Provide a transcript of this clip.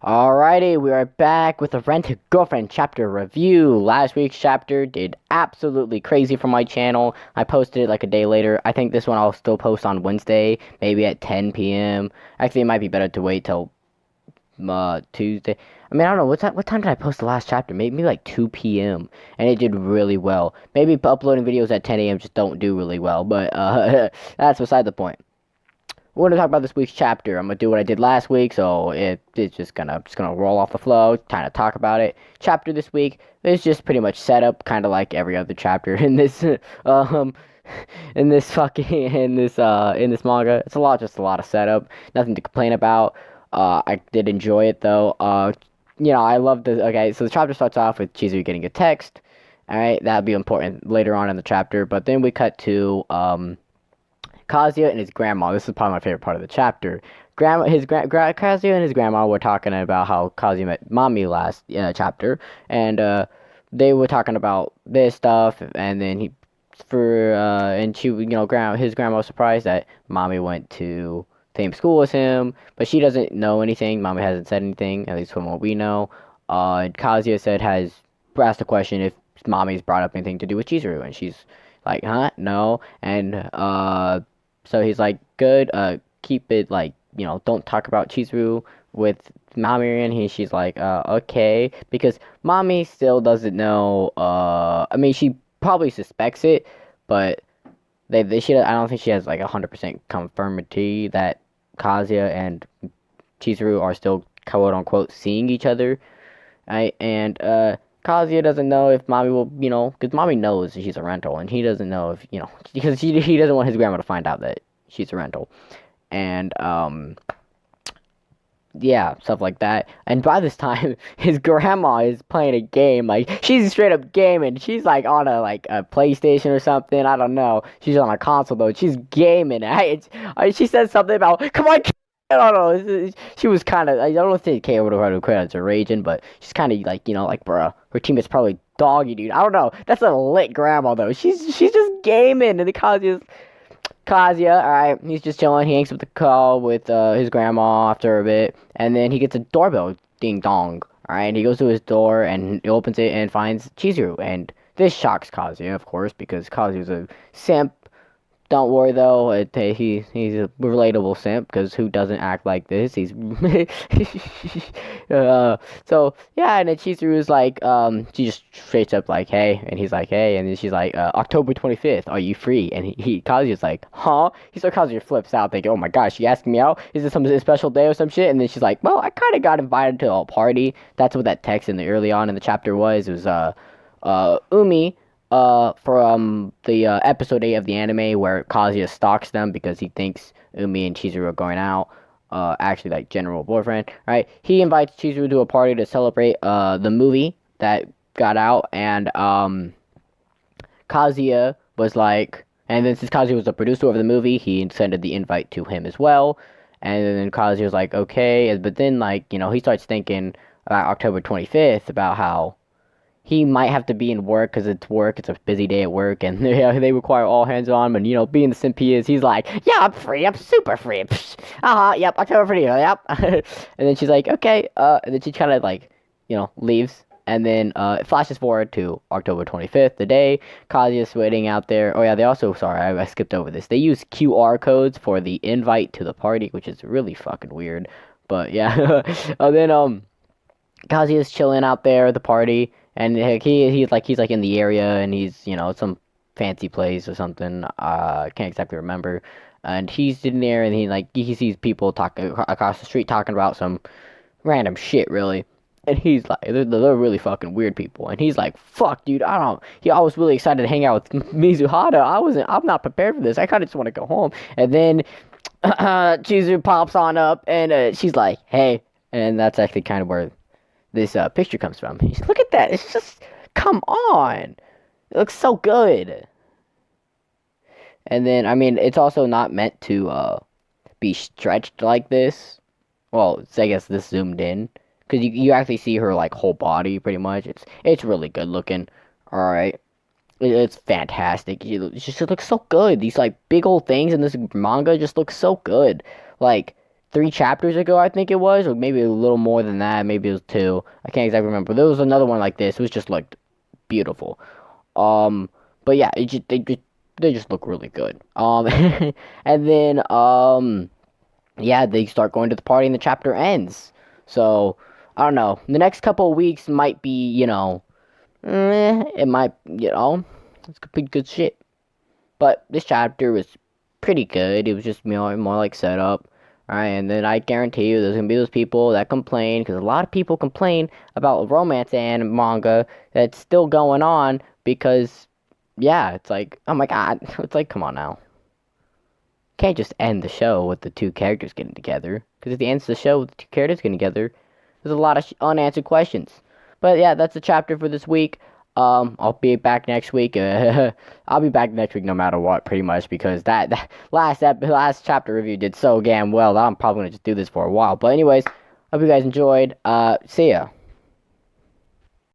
Alrighty, we are back with the Rent a Girlfriend chapter review. Last week's chapter did absolutely crazy for my channel. I posted it like a day later. I think this one I'll still post on Wednesday, maybe at 10 p.m. Actually, it might be better to wait till Tuesday. I mean, I don't know what time did I post the last chapter? Maybe like 2 p.m. and it did really well. Maybe uploading videos at 10 a.m. just don't do really well, but that's beside the point. We're gonna talk about this week's chapter. I'm gonna do what I did last week, so it's just gonna roll off the flow, kind of talk about it. Chapter this week is just pretty much setup, kind of like every other chapter in this um in this fucking in this manga. It's just a lot of setup. Nothing to complain about. I did enjoy it though. I love the okay. So the chapter starts off with Chizuru getting a text. All right, that'll be important later on in the chapter. But then we cut to Kazuya and his grandma. This is probably my favorite part of the chapter. Kazuya and his grandma were talking about how Kazuya met mommy last chapter, and they were talking about this stuff, and then and she, his grandma was surprised that mommy went to the same school as him, but she doesn't know anything. Mommy hasn't said anything, at least from what we know. And Kazuya has asked a question if mommy's brought up anything to do with Chizuru, and she's like, huh, no, and so he's like, good, keep it like, don't talk about Chizuru with mommy, and she's like, okay, because mommy still doesn't know, I mean, she probably suspects it, but I don't think she has like 100% confirmity that Kazuya and Chizuru are still quote unquote seeing each other, right? And Kazuya doesn't know if mommy will, because mommy knows she's a rental, and he doesn't know if, because he doesn't want his grandma to find out that she's a rental, and yeah, stuff like that. And by this time, his grandma is playing a game. Like, she's straight up gaming. She's like on a PlayStation or something. I don't know. She's on a console though. She's gaming. She said something about, come on. I don't know. She was kind of. I don't think K would have credits are raging, but she's kind of like, bruh. Her team is probably doggy, dude. I don't know. That's a lit grandma though. She's just gaming, and the Kazuya, alright, he's just chilling. He hangs up the call with his grandma after a bit, and then he gets a doorbell ding dong. Alright, he goes to his door and he opens it and finds Chizuru, and this shocks Kazuya, of course, because Kazuya's a simp. Don't worry though, he's a relatable simp because who doesn't act like this? He's so yeah, and then Chizuru's like she just straight up like hey, and he's like hey, and then she's like October 25th, are you free? And he Kazuya's like huh? Kazuya flips out thinking oh my gosh, she asking me out? Is this some special day or some shit? And then she's like well, I kind of got invited to a party. That's what that text in the early on in the chapter was. It was Umi from the episode 8 of the anime where Kazuya stalks them because he thinks Umi and Chizuru are going out. Actually, like general boyfriend, right? He invites Chizuru to a party to celebrate the movie that got out, and Kazuya was like, and then since Kazuya was the producer of the movie, he extended the invite to him as well. And then Kazuya was like, okay, but then he starts thinking about October 25th about how he might have to be in work because it's work. It's a busy day at work, and they require all hands on. And being the simp he is, he's like, "Yeah, I'm free. I'm super free. Yep, October for you. Yep." And then she's like, "Okay." And then she kind of leaves, and then it flashes forward to October 25th, the day Kazuya's waiting out there. Oh yeah, they also sorry, I skipped over this. They use QR codes for the invite to the party, which is really fucking weird. But yeah, and then Kazuya's chilling out there at the party, and he's like in the area, and he's some fancy place or something. I can't exactly remember. And he's sitting there, and he sees people talking across the street talking about some random shit, really. And he's like, they're really fucking weird people. And he's like, fuck, dude, I don't. I was really excited to hang out with Mizuhara. I'm not prepared for this. I kind of just want to go home. And then Chizuru pops on up, and she's like, hey. And that's actually kind of where this picture comes from. Look at that. It's just, come on. It looks so good. And then, I mean, it's also not meant to be stretched like this. Well, I guess this zoomed in. Because you actually see her, like, whole body, pretty much. It's really good looking. Alright. It's fantastic. It just looks so good. These, like, big old things in this manga just look so good. Like, 3 chapters ago, I think it was, or maybe a little more than that. Maybe it was 2. I can't exactly remember. There was another one like this. It was just like beautiful. Um, but yeah, they just look really good. And then yeah, they start going to the party and the chapter ends. So I don't know. The next couple of weeks might be, it might, it's could be good shit. But this chapter was pretty good. It was just more like setup. Alright, and then I guarantee you there's gonna be those people that complain, because a lot of people complain about romance and manga that's still going on because, yeah, it's like, oh my god, it's like, come on now. Can't just end the show with the two characters getting together, because at the end of the show with the two characters getting together, there's a lot of unanswered questions. But yeah, that's the chapter for this week. I'll be back next week. I'll be back next week no matter what, pretty much, because that last chapter review did so damn well that I'm probably gonna just do this for a while. But anyways, hope you guys enjoyed. See ya.